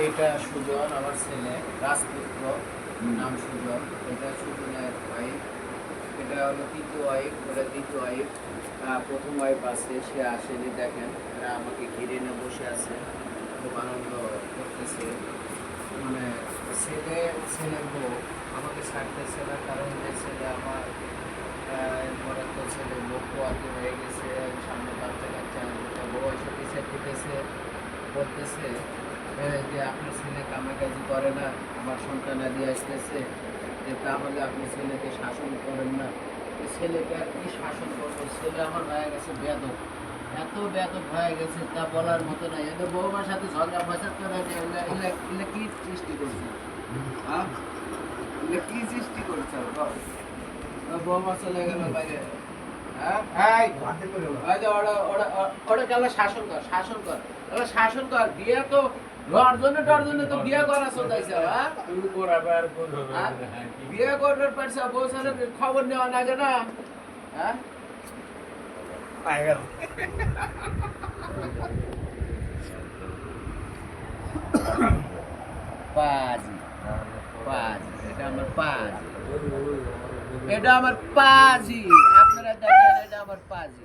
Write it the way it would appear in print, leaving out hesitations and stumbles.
এটা সুজন আমার ছেলে রাজপুত্র, নাম সুজন। এটা সুজনের ওয়াইফ, এটা হলো তৃতীয় ওয়াইফ, ওটা দ্বিতীয় ওয়াইফ। প্রথম ওয়াইফ আছে, সে আসেনি। দেখেন এরা আমাকে ঘিরে নিয়ে বসে আছে, খুব আনন্দ করতেছে। মানে ছেলের বউ আমাকে ছাড়তেছে না, কারণ যে ছেলে আমার এরপরে তো ছেলে লোক পোয়াতে হয়ে গেছে, সামনে বাচ্চা কাচ্চা বউ এসে পিছিয়ে দিতেছে, বলতেছে যে আপনার ছেলে কামাকাজি করে না, আমার সন্তানাদি আসতেছে, যে তাহলে আপনি ছেলেকে শাসন করেন না। ছেলেকে আর কি শাসন করবো, ছেলে আমার হয়ে গেছে বেদক, এত বেদক হয়ে গেছে তা বলার মতো নাই। এদের বৌমার সাথে ঝগড়া ফাঁসাদ করে এগুলো কি সৃষ্টি করছে? হ্যাঁ, এগুলো কি সৃষ্টি করছে? বৌমা চলে গেল বাইরে। শাসন কর, শাসন কর, শাসন কর। বিয়ে তো ডরজনে তো বিয়ে করা চলতেছে। বিয়ে করবে পারছে, বউ ছেলে খবর নেওয়া লাগে না? হ্যাঁ, পাজি পাজি, এটা আমার পাজি, এটা আমার পাজি। আপনারা দেখেন, এটা আমার পাজি।